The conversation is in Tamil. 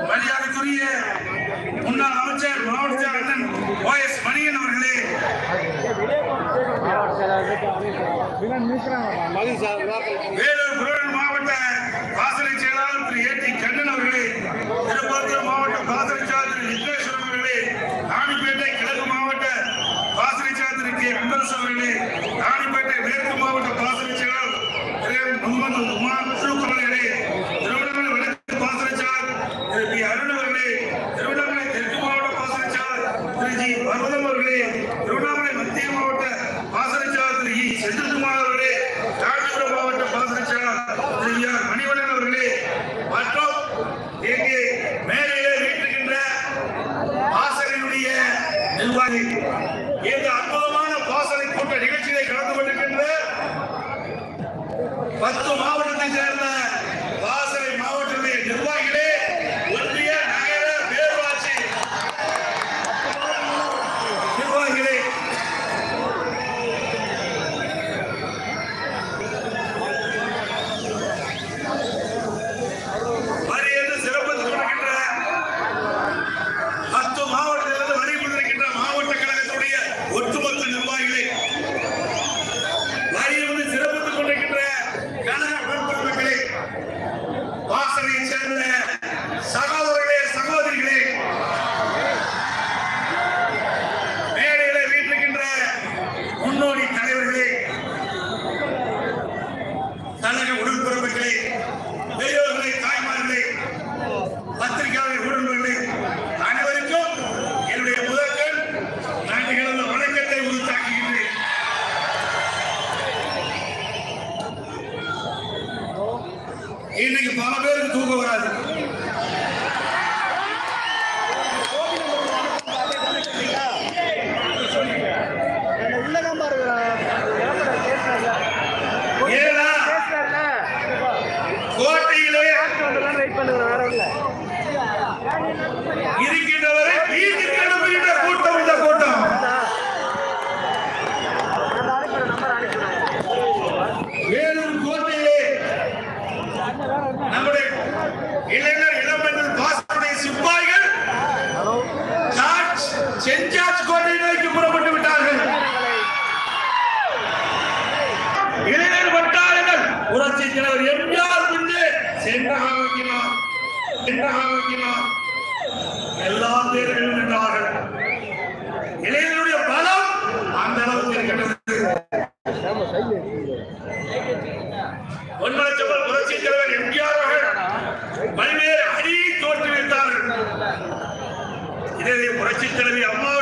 மரியாதைக்குரிய முன்னாள் அமைச்சர் மாவட்ட அண்ணன் OS மணியன் அவர்களே, வேலூர் புறநகர் மாவட்ட பாசறை செயலாளர் திரு AT கண்ணன் அவர்களே, திருப்பத்தூர் மாவட்ட பாசறை செயலாளர் திரு விக்னேஸ்வரன் அவர்களே, ராணிப்பேட்டை கிழக்கு மாவட்ட பாசறை செயலாளர் திரு K அன்பரசு அவர்களே, ராணிப்பேட்டை மேற்கு மாவட்ட பாசறை செயலாளர் திரு முகமது உமார் அவர்களே, திருவண்ணாமலை வடக்கு பாசறை செயலாளர் திரு P அருண் அவர்களே, திருவண்ணாமலை தெற்கு மாவட்ட பாசறை செயலாளர் திரு G பர்வதம் அவர்களே, திருவண்ணாமலை மத்திய மாவட்ட பாசறை செயலாளர் திரு E செந்தில்குமார் அவர்களே, காஞ்சிபுரம் மாவட்ட பாசறை செயலாளர் திரு R மணிவண்ணன் அவர்களே, மற்றும் இங்கே மேடையிலே வீட்டிருக்கின்ற பாசறையினுடைய நிர்வாகி, இந்த அற்புதமான பாசறை கூட்ட நிகழ்ச்சியை கலந்து கொண்டிருக்கின்ற 10 மாவட்டத்தை சேர்ந்த பாசறை மாவட்டத்திலே நிர்வாகிகளே, ஒன்றிய நகர பேரூராட்சி நிர்வாகிகளே, வரியேற்று சிறப்பித்துக் கொண்டிருக்கின்ற 10 மாவட்டத்திலிருந்து வரி கொண்டிருக்கின்ற மாவட்ட கழகத்துடைய ஒட்டுமொத்த நிர்வாகிகளே, வரியிலிருந்து சிறப்பித்துக் கொண்டிருக்கின்ற கழக உடன்பிறப்புகளே, பாசறையைச் சேர்ந்த சகோதரர்களே, சகோதரிகளே, மேடையிலே வீட்டிருக்கின்ற முன்னோடி தலைவர்களே, கழக உடன்பிறப்புகளே, பெரியோர்களே, தாய்மார்களே, பத்திரிகையாளர் உடன்பிறப்புகளே, அனைவருக்கும் என்னுடைய முதற்கண் நன்றி கலந்த வணக்கத்தை உரித்தாக்குகின்றேன். இன்னைக்கு பல பேருக்கு தூக்கம் வராது. கோட்டையிலே இருக்கின்றவரை வீட்டுக்கு அனுப்புகின்ற கூட்டம் இந்த கூட்டம். வேலூர் கோட்டையிலே நம்முடைய இளைஞர் இளம்பெண்கள் பாசறை சிப்பாய்கள் சென்ட் ஜார்ஜ் கோட்டை நோக்கி புறப்பட்டு விட்டார்கள். இளைஞர் வட்டாரங்கள் புரட்சி தலைவர் எம்ஜிஆர் பின்னே சென்றகாவக்கினார் எல்லா பேர்களும் நின்றார்கள். இளைஞருடைய பலம் அந்த அளவுக்கு இருக்கின்றது. பொன்மனச்செம்மல் புரட்சி தலைவர் எம்ஜிஆர் அவர்கள் பல்வேறு அணியை தோற்றுவித்தார்கள். இதே புரட்சி தலைவி அம்மா